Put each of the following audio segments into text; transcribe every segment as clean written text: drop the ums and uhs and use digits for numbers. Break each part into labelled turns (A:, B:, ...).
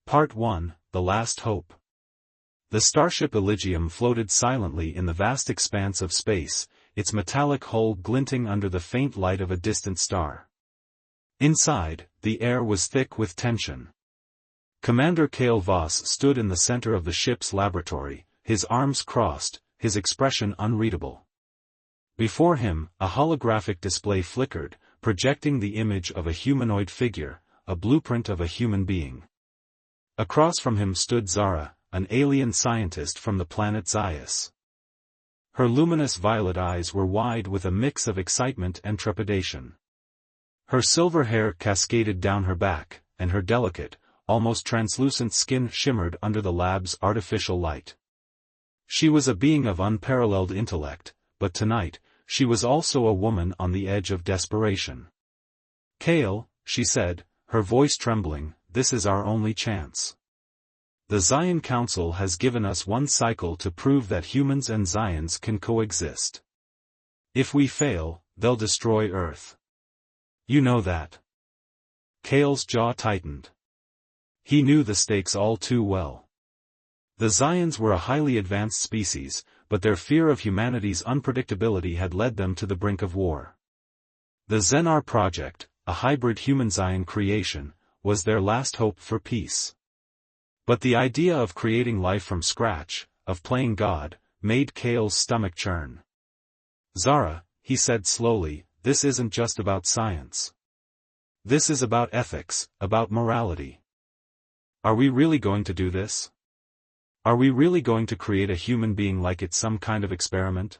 A: Part 1, The Last Hope. The starship Elysium floated silently in the vast expanse of space, its metallic hull glinting under the faint light of a distant star. Inside, the air was thick with tension. Commander Kale Voss stood in the center of the ship's laboratory, his arms crossed, his expression unreadable. Before him, a holographic display flickered, projecting the image of a humanoid figure, a blueprint of a human being. Across from him stood Zara, an alien scientist from the planet Zias. Her luminous violet eyes were wide with a mix of excitement and trepidation. Her silver hair cascaded down her back, and her delicate, almost translucent skin shimmered under the lab's artificial light. She was a being of unparalleled intellect, but tonight, she was also a woman on the edge of desperation. "Kale," she said, her voice trembling, "this is our only chance. The Zion Council has given us one cycle to prove that humans and Zions can coexist. If we fail, they'll destroy Earth. You know that." Kale's jaw tightened. He knew the stakes all too well. The Zions were a highly advanced species, but their fear of humanity's unpredictability had led them to the brink of war. The Xenar Project, a hybrid human-Zion creation, was their last hope for peace. But the idea of creating life from scratch, of playing God, made Kale's stomach churn. "Zara," he said slowly, "this isn't just about science. This is about ethics, about morality. Are we really going to do this? Are we really going to create a human being like it's some kind of experiment?"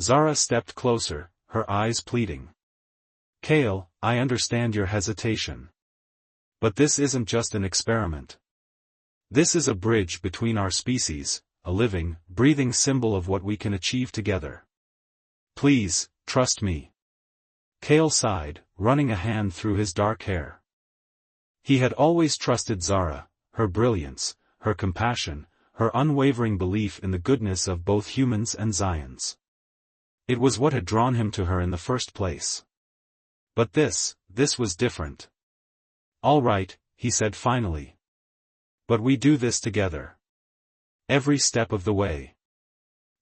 A: Zara stepped closer, her eyes pleading. "Kale, I understand your hesitation. But this isn't just an experiment. This is a bridge between our species, a living, breathing symbol of what we can achieve together. Please, trust me." Kale sighed, running a hand through his dark hair. He had always trusted Zara, her brilliance, her compassion, her unwavering belief in the goodness of both humans and Zions. It was what had drawn him to her in the first place. But this was different. "All right," he said finally. "But we do this together. Every step of the way."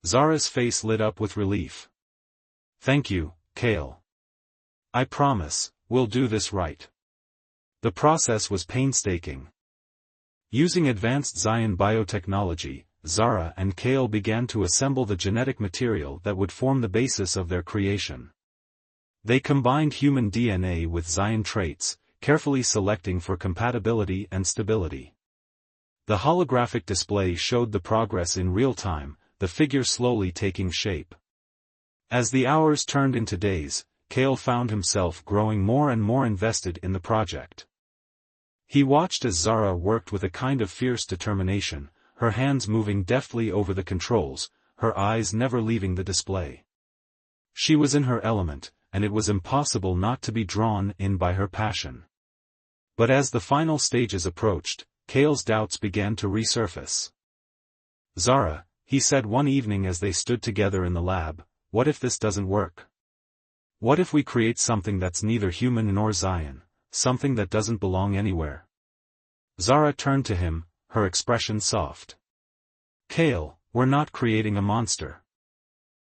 A: Zara's face lit up with relief. "Thank you, Kale. I promise, we'll do this right." The process was painstaking. Using advanced Zion biotechnology, Zara and Kale began to assemble the genetic material that would form the basis of their creation. They combined human DNA with Zion traits, carefully selecting for compatibility and stability. The holographic display showed the progress in real time, the figure slowly taking shape. As the hours turned into days, Kale found himself growing more and more invested in the project. He watched as Zara worked with a kind of fierce determination, her hands moving deftly over the controls, her eyes never leaving the display. She was in her element, and it was impossible not to be drawn in by her passion. But as the final stages approached, Kale's doubts began to resurface. "Zara," he said one evening as they stood together in the lab, "what if this doesn't work? What if we create something that's neither human nor Zion, something that doesn't belong anywhere?" Zara turned to him, her expression soft. "Kale, we're not creating a monster.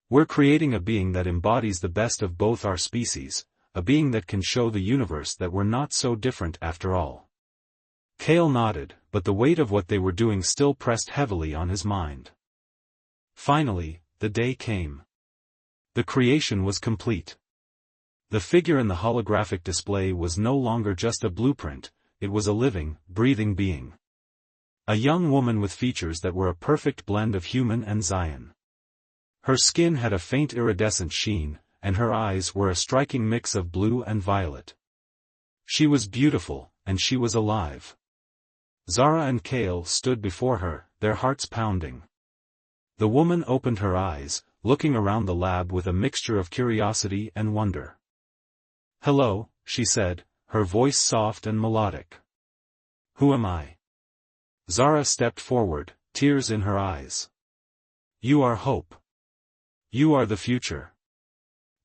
A: We're creating a being that embodies the best of both our species, a being that can show the universe that we're not so different after all." Kale nodded, but the weight of what they were doing still pressed heavily on his mind. Finally, the day came. The creation was complete. The figure in the holographic display was no longer just a blueprint, it was a living, breathing being. A young woman with features that were a perfect blend of human and Zion. Her skin had a faint iridescent sheen, and her eyes were a striking mix of blue and violet. She was beautiful, and she was alive. Zara and Kale stood before her, their hearts pounding. The woman opened her eyes, looking around the lab with a mixture of curiosity and wonder. "Hello," she said, her voice soft and melodic. "Who am I?" Zara stepped forward, tears in her eyes. "You are hope. You are the future."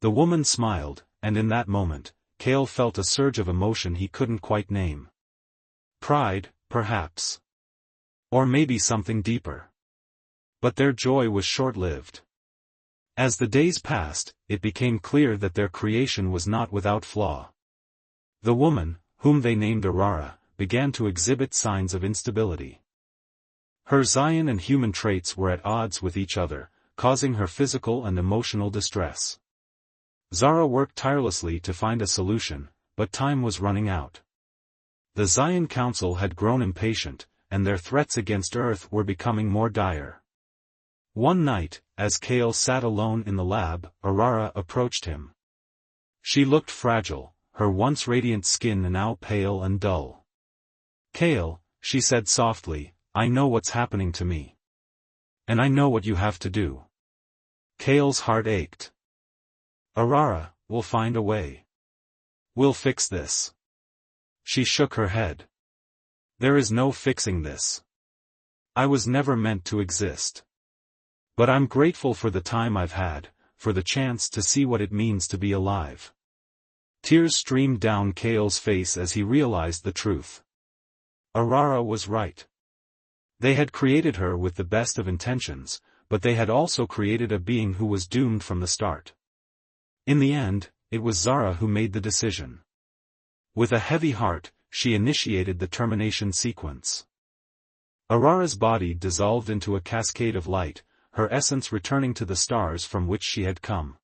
A: The woman smiled, and in that moment, Kale felt a surge of emotion he couldn't quite name. Pride, perhaps. Or maybe something deeper. But their joy was short-lived. As the days passed, it became clear that their creation was not without flaw. The woman, whom they named Aurora, began to exhibit signs of instability. Her Zion and human traits were at odds with each other, causing her physical and emotional distress. Zara worked tirelessly to find a solution, but time was running out. The Zion Council had grown impatient, and their threats against Earth were becoming more dire. One night, as Kale sat alone in the lab, Aurora approached him. She looked fragile, her once radiant skin now pale and dull. "Kale," she said softly, "I know what's happening to me. And I know what you have to do." Kale's heart ached. "Aurora, we'll find a way. We'll fix this." She shook her head. "There is no fixing this. I was never meant to exist. But I'm grateful for the time I've had, for the chance to see what it means to be alive." Tears streamed down Kale's face as he realized the truth. Aurora was right. They had created her with the best of intentions, but they had also created a being who was doomed from the start. In the end, it was Zara who made the decision. With a heavy heart, she initiated the termination sequence. Aurora's body dissolved into a cascade of light, her essence returning to the stars from which she had come.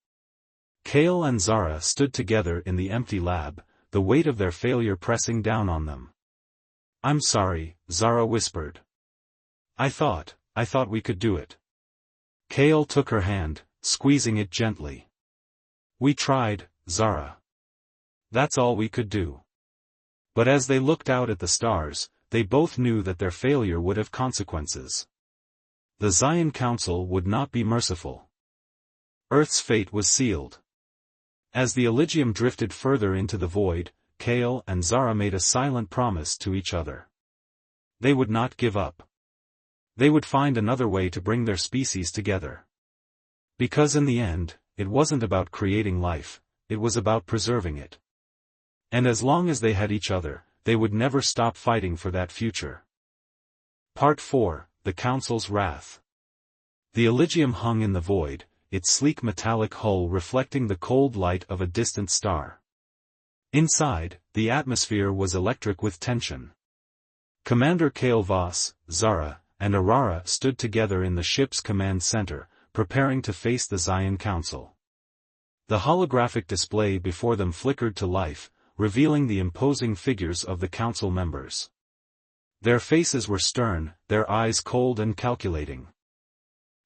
A: Kale and Zara stood together in the empty lab, the weight of their failure pressing down on them. "I'm sorry," Zara whispered. I thought we could do it." Kale took her hand, squeezing it gently. "We tried, Zara. That's all we could do." But as they looked out at the stars, they both knew that their failure would have consequences. The Zion Council would not be merciful. Earth's fate was sealed. As the Elysium drifted further into the void, Kale and Zara made a silent promise to each other. They would not give up. They would find another way to bring their species together. Because in the end, it wasn't about creating life, it was about preserving it. And as long as they had each other, they would never stop fighting for that future. Part 4, The Council's Wrath. The Elysium hung in the void, its sleek metallic hull reflecting the cold light of a distant star. Inside, the atmosphere was electric with tension. Commander Kale Voss, Zara, and Aurora stood together in the ship's command center, preparing to face the Zion Council. The holographic display before them flickered to life, revealing the imposing figures of the council members. Their faces were stern, their eyes cold and calculating.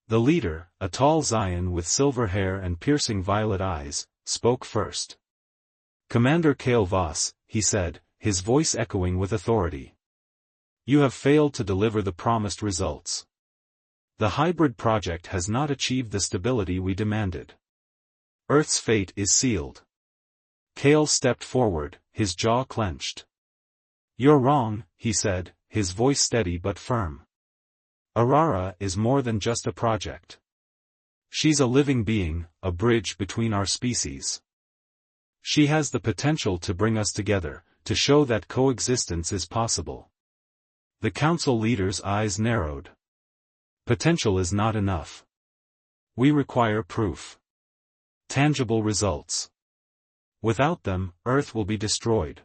A: The leader, a tall Zion with silver hair and piercing violet eyes, spoke first. "Commander Kale Voss," he said, his voice echoing with authority. "You have failed to deliver the promised results. The hybrid project has not achieved the stability we demanded. Earth's fate is sealed." Kale stepped forward, his jaw clenched. "You're wrong," he said, his voice steady but firm. "Aurora is more than just a project. She's a living being, a bridge between our species. She has the potential to bring us together, to show that coexistence is possible." The council leader's eyes narrowed. "Potential is not enough. We require proof. Tangible results. Without them, Earth will be destroyed."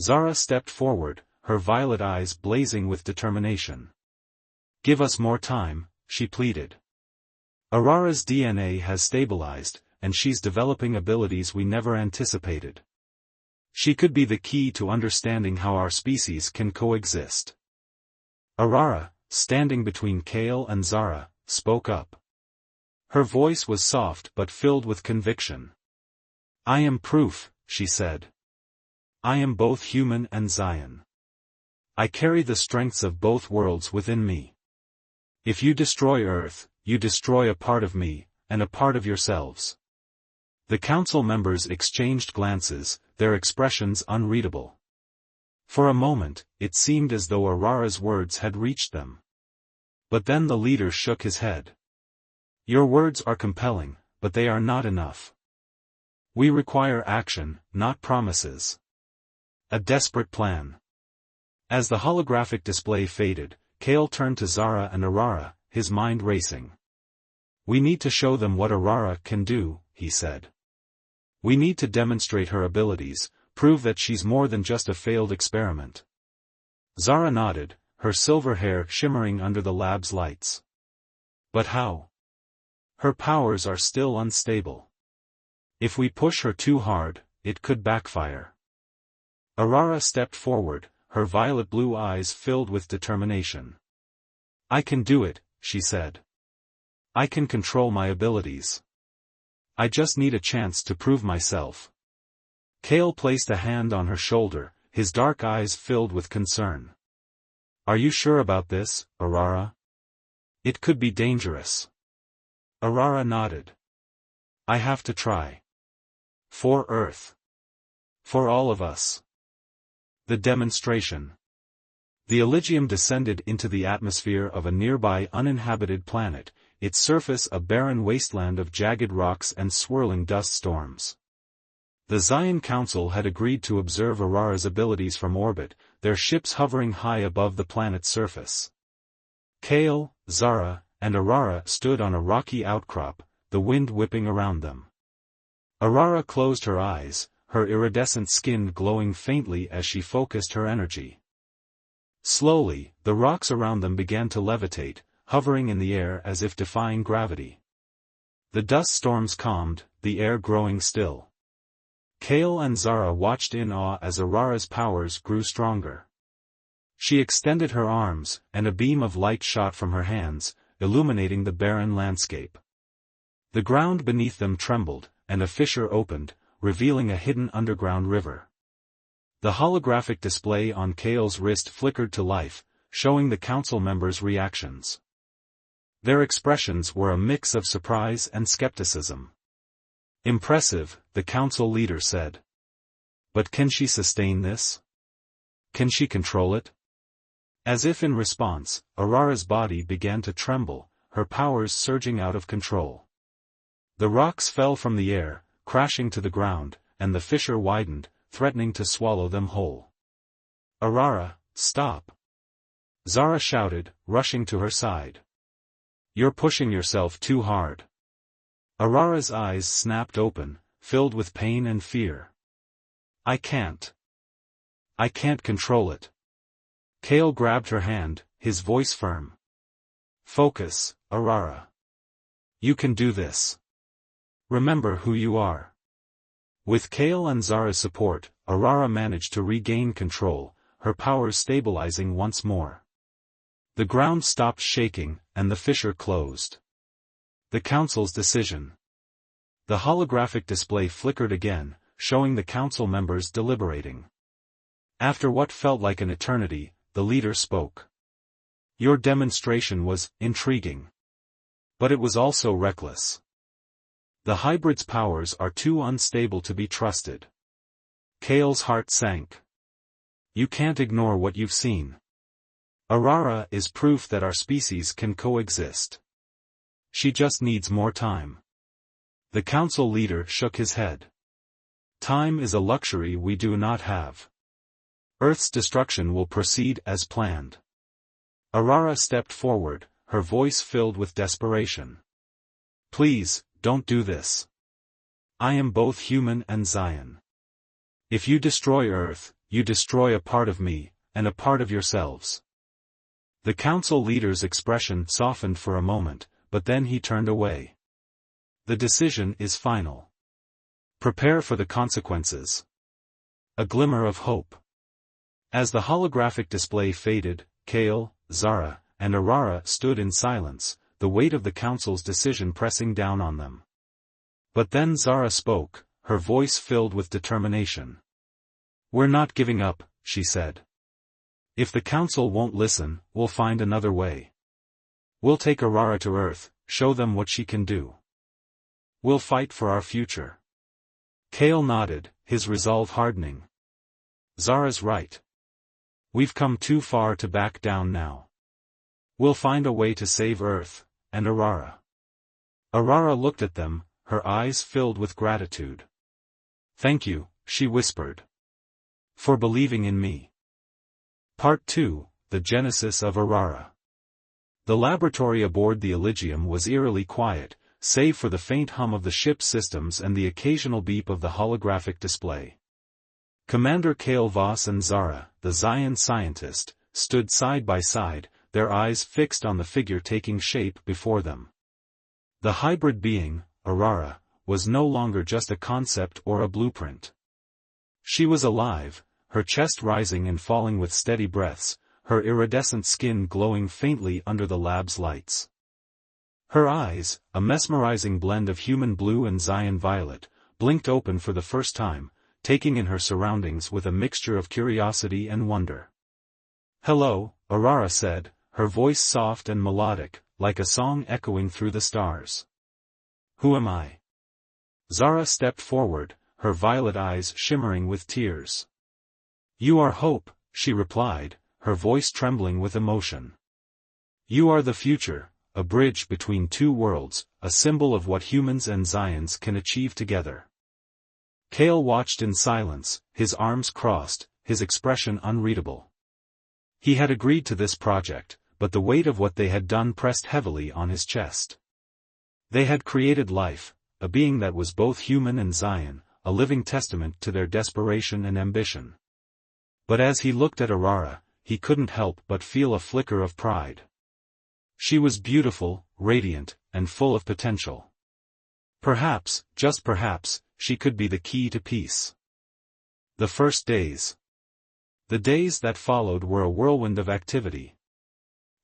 A: Zara stepped forward, her violet eyes blazing with determination. "Give us more time," she pleaded. "Aurora's DNA has stabilized, and she's developing abilities we never anticipated. She could be the key to understanding how our species can coexist." Aurora, standing between Kale and Zara, spoke up. Her voice was soft but filled with conviction. "I am proof," she said. "I am both human and Zion. I carry the strengths of both worlds within me. If you destroy Earth, you destroy a part of me, and a part of yourselves." The council members exchanged glances, their expressions unreadable. For a moment, it seemed as though Aurora's words had reached them. But then the leader shook his head. "Your words are compelling, but they are not enough. We require action, not promises. A desperate plan. As the holographic display faded, Kale turned to Zara and Aurora, his mind racing. "We need to show them what Aurora can do," he said. "We need to demonstrate her abilities, prove that she's more than just a failed experiment." Zara nodded, her silver hair shimmering under the lab's lights. "But how? Her powers are still unstable. If we push her too hard, it could backfire." Aurora stepped forward, her violet-blue eyes filled with determination. "I can do it," she said. "I can control my abilities. I just need a chance to prove myself." Kale placed a hand on her shoulder, his dark eyes filled with concern. "Are you sure about this, Aurora? It could be dangerous." Aurora nodded. "I have to try. For Earth. For all of us." The demonstration. The Elysium descended into the atmosphere of a nearby uninhabited planet, its surface a barren wasteland of jagged rocks and swirling dust storms. The Zion Council had agreed to observe Aurora's abilities from orbit, their ships hovering high above the planet's surface. Kale, Zara, and Aurora stood on a rocky outcrop, the wind whipping around them. Aurora closed her eyes, her iridescent skin glowing faintly as she focused her energy. Slowly, the rocks around them began to levitate, hovering in the air as if defying gravity. The dust storms calmed, the air growing still. Kale and Zara watched in awe as Aurora's powers grew stronger. She extended her arms, and a beam of light shot from her hands, illuminating the barren landscape. The ground beneath them trembled, and a fissure opened, revealing a hidden underground river. The holographic display on Kale's wrist flickered to life, showing the council members' reactions. Their expressions were a mix of surprise and skepticism. "Impressive," the council leader said. "But can she sustain this? Can she control it?" As if in response, Aurora's body began to tremble, her powers surging out of control. The rocks fell from the air, crashing to the ground, and the fissure widened, threatening to swallow them whole. "Aurora, stop!" Zara shouted, rushing to her side. "You're pushing yourself too hard." Aurora's eyes snapped open, filled with pain and fear. I can't control it." Kale grabbed her hand, his voice firm. "Focus, Aurora. You can do this. Remember who you are." With Kale and Zara's support, Aurora managed to regain control, her powers stabilizing once more. The ground stopped shaking, and the fissure closed. The council's decision. The holographic display flickered again, showing the council members deliberating. After what felt like an eternity, the leader spoke. "Your demonstration was intriguing. But it was also reckless. The hybrid's powers are too unstable to be trusted." Kale's heart sank. "You can't ignore what you've seen. Aurora is proof that our species can coexist. She just needs more time." The council leader shook his head. "Time is a luxury we do not have. Earth's destruction will proceed as planned." Aurora stepped forward, her voice filled with desperation. "Please, don't do this. I am both human and Zion. If you destroy Earth, you destroy a part of me, and a part of yourselves." The council leader's expression softened for a moment, but then he turned away. "The decision is final. Prepare for the consequences." A glimmer of hope. As the holographic display faded, Kale, Zara, and Aurora stood in silence, the weight of the council's decision pressing down on them. But then Zara spoke, her voice filled with determination. "We're not giving up," she said. "If the council won't listen, we'll find another way. We'll take Aurora to Earth, show them what she can do. We'll fight for our future." Kale nodded, his resolve hardening. "Zara's right. We've come too far to back down now. We'll find a way to save Earth, and Aurora." Aurora looked at them, her eyes filled with gratitude. "Thank you," she whispered. "For believing in me." Part 2, The Genesis of Aurora. The laboratory aboard the Elysium was eerily quiet, save for the faint hum of the ship's systems and the occasional beep of the holographic display. Commander Kale Voss and Zara, the Zion scientist, stood side by side, their eyes fixed on the figure taking shape before them. The hybrid being, Aurora, was no longer just a concept or a blueprint. She was alive, her chest rising and falling with steady breaths, her iridescent skin glowing faintly under the lab's lights. Her eyes, a mesmerizing blend of human blue and Zion violet, blinked open for the first time, taking in her surroundings with a mixture of curiosity and wonder. "Hello," Aurora said, her voice soft and melodic, like a song echoing through the stars. "Who am I?" Zara stepped forward, her violet eyes shimmering with tears. "You are Hope," she replied, her voice trembling with emotion. "You are the future, a bridge between two worlds, a symbol of what humans and Zions can achieve together." Kale watched in silence, his arms crossed, his expression unreadable. He had agreed to this project, but the weight of what they had done pressed heavily on his chest. They had created life, a being that was both human and Zion, a living testament to their desperation and ambition. But as he looked at Aurora, he couldn't help but feel a flicker of pride. She was beautiful, radiant, and full of potential. Perhaps, just perhaps, she could be the key to peace. The first days. The days that followed were a whirlwind of activity.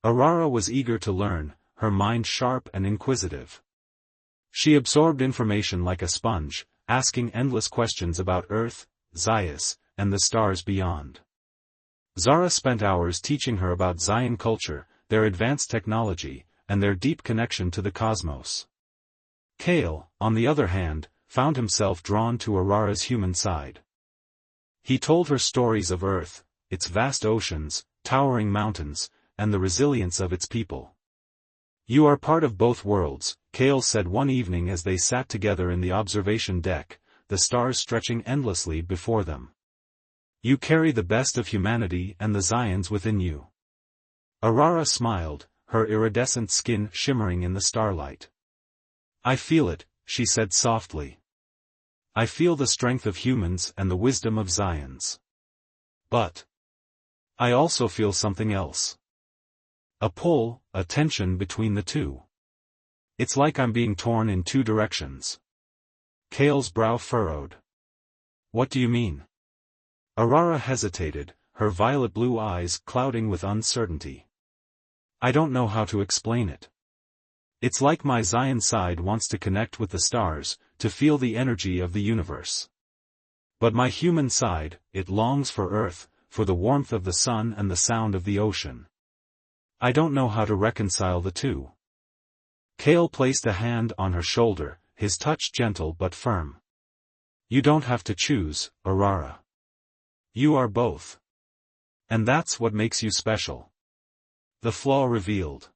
A: Aurora was eager to learn, her mind sharp and inquisitive. She absorbed information like a sponge, asking endless questions about Earth, Zion, and the stars beyond. Zara spent hours teaching her about Zion culture, their advanced technology, and their deep connection to the cosmos. Kale, on the other hand, found himself drawn to Aurora's human side. He told her stories of Earth, its vast oceans, towering mountains, and the resilience of its people. "You are part of both worlds," Kale said one evening as they sat together in the observation deck, the stars stretching endlessly before them. "You carry the best of humanity and the Zions within you." Aurora smiled, her iridescent skin shimmering in the starlight. "I feel it," she said softly. "I feel the strength of humans and the wisdom of Zions. But I also feel something else. A pull, a tension between the two. It's like I'm being torn in two directions." Kale's brow furrowed. "What do you mean?" Aurora hesitated, her violet blue eyes clouding with uncertainty. "I don't know how to explain it. It's like my Zion side wants to connect with the stars, to feel the energy of the universe. But my human side, it longs for Earth, for the warmth of the sun and the sound of the ocean. I don't know how to reconcile the two." Kale placed a hand on her shoulder, his touch gentle but firm. "You don't have to choose, Aurora. You are both. And that's what makes you special." The flaw revealed.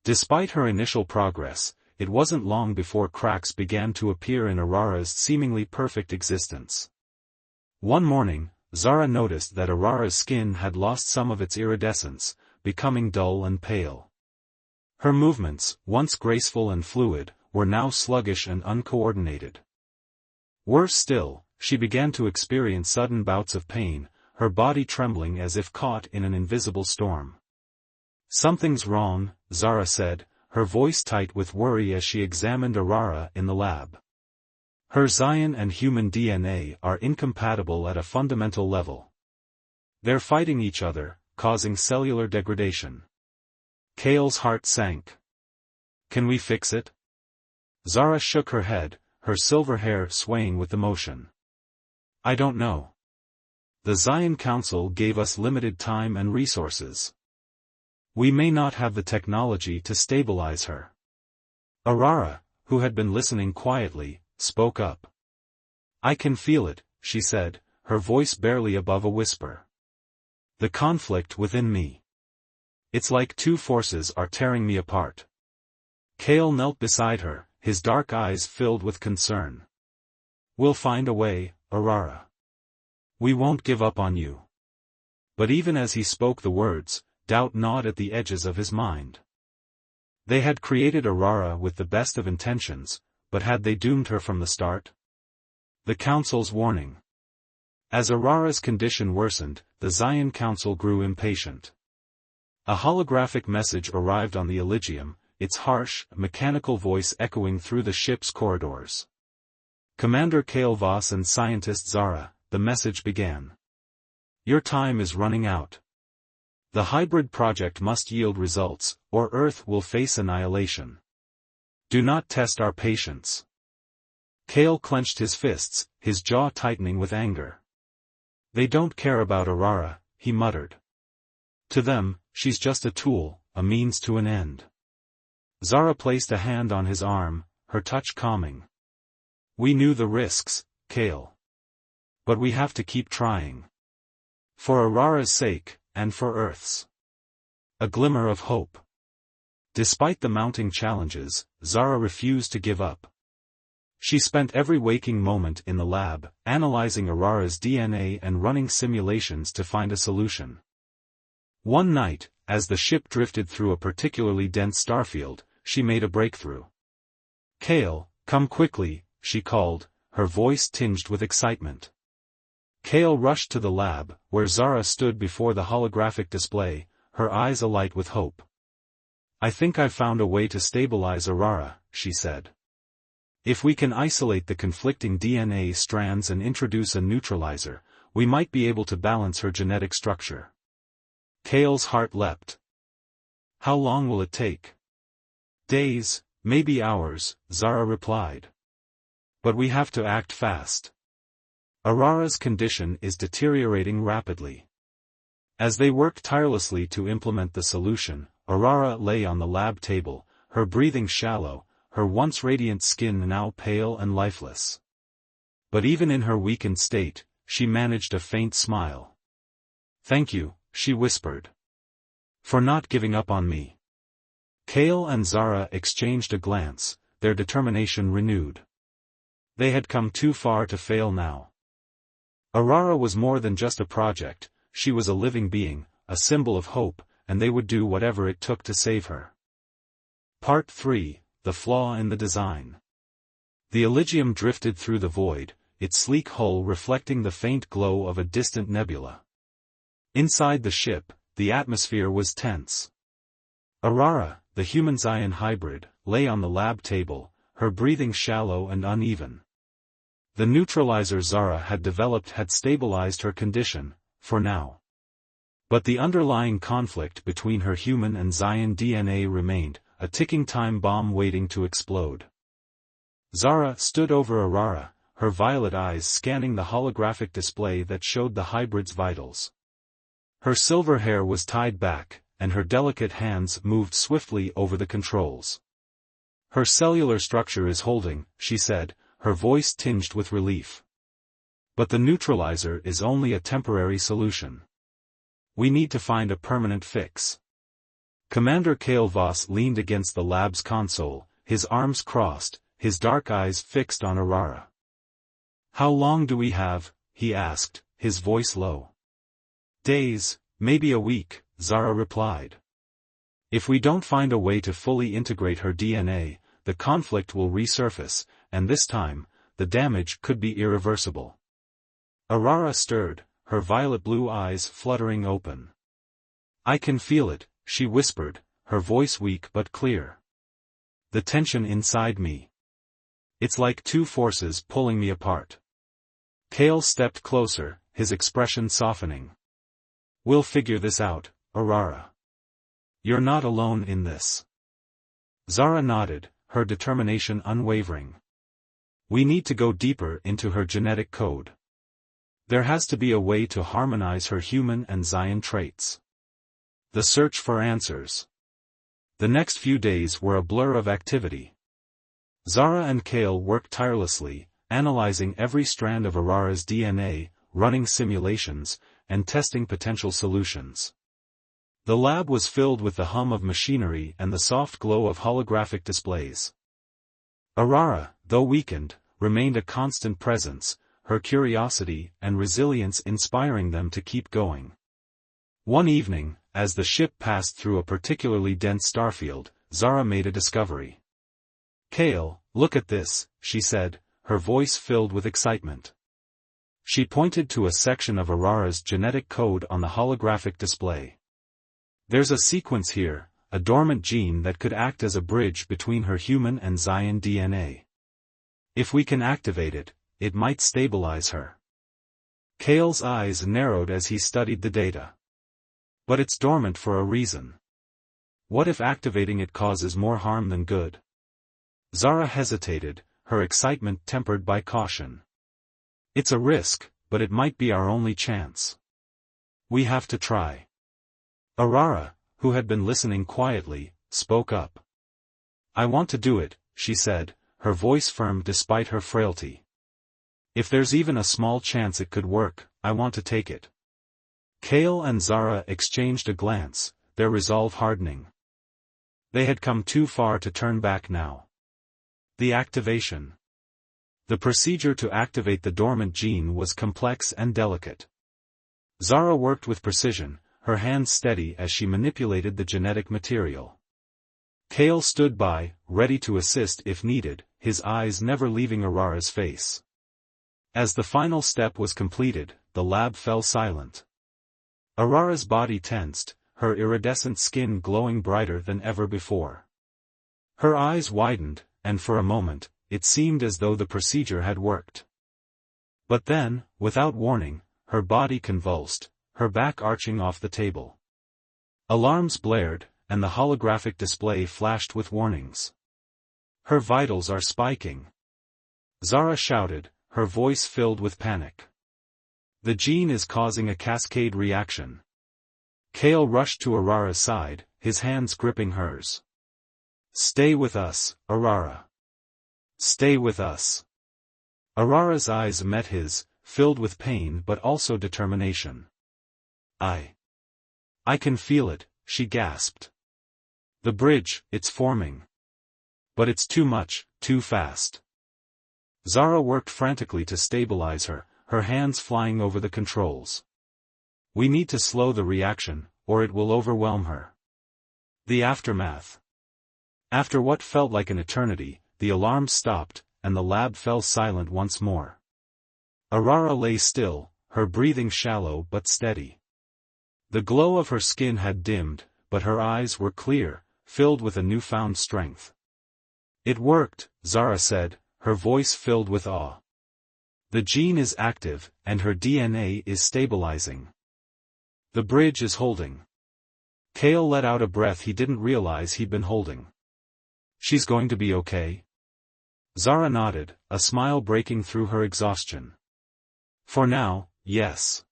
A: Despite her initial progress, it wasn't long before cracks began to appear in Aurora's seemingly perfect existence. One morning, Zara noticed that Aurora's skin had lost some of its iridescence, becoming dull and pale. Her movements, once graceful and fluid, were now sluggish and uncoordinated. Worse still, she began to experience sudden bouts of pain, her body trembling as if caught in an invisible storm. "Something's wrong," Zara said, her voice tight with worry as she examined Aurora in the lab. "Her Zion and human DNA are incompatible at a fundamental level. They're fighting each other, causing cellular degradation." Kale's heart sank. "Can we fix it?" Zara shook her head, her silver hair swaying with emotion. "I don't know. The Zion Council gave us limited time and resources. We may not have the technology to stabilize her." Aurora, who had been listening quietly, spoke up. "I can feel it," she said, her voice barely above a whisper. "The conflict within me. It's like two forces are tearing me apart." Kale knelt beside her, his dark eyes filled with concern. "We'll find a way, Aurora. We won't give up on you. But even as he spoke the words, doubt gnawed at the edges of his mind. They had created Aurora with the best of intentions, but had they doomed her from the start? The Council's warning. As Aurora's condition worsened, the Zion Council grew impatient. A holographic message arrived on the Elysium, its harsh, mechanical voice echoing through the ship's corridors. Commander Kale Voss and scientist Zara, the message began. Your time is running out. The hybrid project must yield results, or Earth will face annihilation. Do not test our patience. Kale clenched his fists, his jaw tightening with anger. They don't care about Aurora, he muttered. To them, she's just a tool, a means to an end. Zara placed a hand on his arm, her touch calming. We knew the risks, Kale. But we have to keep trying. For Aurora's sake, and for Earth's. A glimmer of hope. Despite the mounting challenges, Zara refused to give up. She spent every waking moment in the lab, analyzing Aurora's DNA and running simulations to find a solution. One night, as the ship drifted through a particularly dense starfield, she made a breakthrough. Kale, come quickly, she called, her voice tinged with excitement. Kale rushed to the lab, where Zara stood before the holographic display, her eyes alight with hope. I think I've found a way to stabilize Aurora, she said. If we can isolate the conflicting DNA strands and introduce a neutralizer, we might be able to balance her genetic structure. Kale's heart leapt. How long will it take? Days, maybe hours, Zara replied. But we have to act fast. Aurora's condition is deteriorating rapidly. As they worked tirelessly to implement the solution, Aurora lay on the lab table, her breathing shallow, her once radiant skin now pale and lifeless. But even in her weakened state, she managed a faint smile. Thank you, she whispered. For not giving up on me. Kale and Zara exchanged a glance, their determination renewed. They had come too far to fail now. Aurora was more than just a project, she was a living being, a symbol of hope, and they would do whatever it took to save her. Part 3, The Flaw in the Design. The Elysium drifted through the void, its sleek hull reflecting the faint glow of a distant nebula. Inside the ship, the atmosphere was tense. Aurora, the human-Zion hybrid, lay on the lab table, her breathing shallow and uneven. The neutralizer Zara had developed had stabilized her condition, for now. But the underlying conflict between her human and Zion DNA remained, a ticking time bomb waiting to explode. Zara stood over Aurora, her violet eyes scanning the holographic display that showed the hybrid's vitals. Her silver hair was tied back, and her delicate hands moved swiftly over the controls. Her cellular structure is holding, she said, her voice tinged with relief. But the neutralizer is only a temporary solution. We need to find a permanent fix. Commander Kale Voss leaned against the lab's console, his arms crossed, his dark eyes fixed on Aurora. How long do we have? He asked, his voice low. Days, maybe a week, Zara replied. If we don't find a way to fully integrate her DNA, the conflict will resurface, and this time, the damage could be irreversible. Aurora stirred, her violet blue eyes fluttering open. I can feel it, she whispered, her voice weak but clear. The tension inside me. It's like two forces pulling me apart. Kale stepped closer, his expression softening. We'll figure this out, Aurora. You're not alone in this. Zara nodded, her determination unwavering. We need to go deeper into her genetic code. There has to be a way to harmonize her human and Zion traits. The search for answers. The next few days were a blur of activity. Zara and Kale worked tirelessly, analyzing every strand of Aurora's DNA, running simulations, and testing potential solutions. The lab was filled with the hum of machinery and the soft glow of holographic displays. Aurora, though weakened, remained a constant presence, her curiosity and resilience inspiring them to keep going. One evening, as the ship passed through a particularly dense starfield, Zara made a discovery. "Kale, look at this," she said, her voice filled with excitement. She pointed to a section of Aurara's genetic code on the holographic display. "There's a sequence here, a dormant gene that could act as a bridge between her human and Zion DNA. If we can activate it, it might stabilize her." Kale's eyes narrowed as he studied the data. "But it's dormant for a reason. What if activating it causes more harm than good?" Zara hesitated, her excitement tempered by caution. "It's a risk, but it might be our only chance. We have to try." Aurara, who had been listening quietly, spoke up. "I want to do it," she said, her voice firm despite her frailty. "If there's even a small chance it could work, I want to take it." Kale and Zara exchanged a glance, their resolve hardening. They had come too far to turn back now. The activation. The procedure to activate the dormant gene was complex and delicate. Zara worked with precision, her hands steady as she manipulated the genetic material. Kale stood by, ready to assist if needed, his eyes never leaving Aurara's face. As the final step was completed, the lab fell silent. Aurara's body tensed, her iridescent skin glowing brighter than ever before. Her eyes widened, and for a moment, it seemed as though the procedure had worked. But then, without warning, her body convulsed, her back arching off the table. Alarms blared, and the holographic display flashed with warnings. "Her vitals are spiking," Zara shouted, her voice filled with panic. "The gene is causing a cascade reaction." Kale rushed to Aurara's side, his hands gripping hers. "Stay with us, Aurara. Stay with us." Aurara's eyes met his, filled with pain but also determination. I can feel it," she gasped. "The bridge, it's forming. But it's too much, too fast." Zara worked frantically to stabilize her, her hands flying over the controls. "We need to slow the reaction, or it will overwhelm her." The aftermath. After what felt like an eternity, the alarm stopped, and the lab fell silent once more. Aurara lay still, her breathing shallow but steady. The glow of her skin had dimmed, but her eyes were clear, filled with a newfound strength. "It worked," Zara said, her voice filled with awe. "The gene is active, and her DNA is stabilizing. The bridge is holding." Kale let out a breath he didn't realize he'd been holding. "She's going to be okay?" Zara nodded, a smile breaking through her exhaustion. "For now, yes.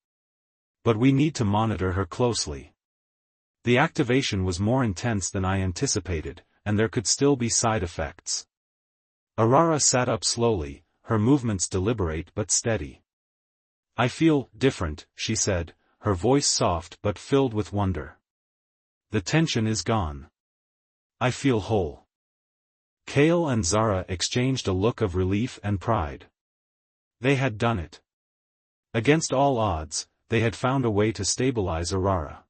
A: But we need to monitor her closely. The activation was more intense than I anticipated, and there could still be side effects." Aurara sat up slowly, her movements deliberate but steady. "I feel different," she said, her voice soft but filled with wonder. "The tension is gone. I feel whole." Kale and Zara exchanged a look of relief and pride. They had done it. Against all odds, they had found a way to stabilize Aurara.